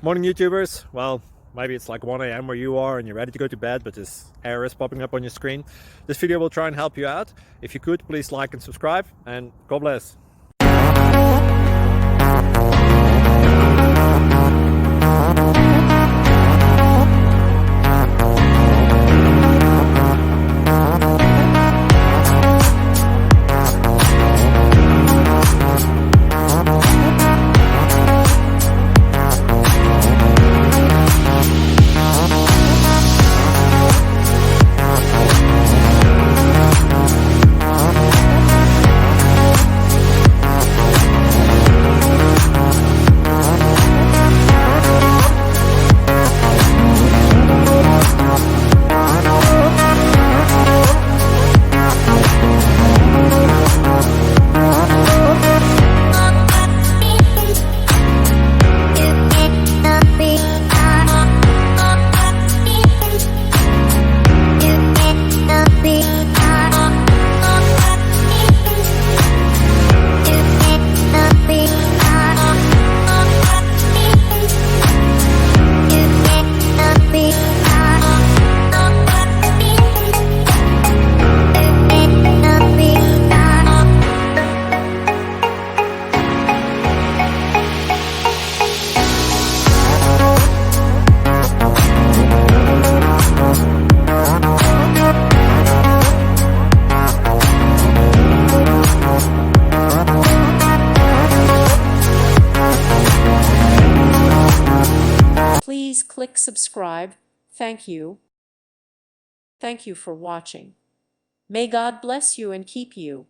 Morning YouTubers. Well, maybe it's like 1 a.m. where you are and you're ready to go to bed, but this error is popping up on your screen. This video will try and help you out. If you could, please like and subscribe, and God bless. Please click subscribe. Thank you. Thank you for watching. May God bless you and keep you.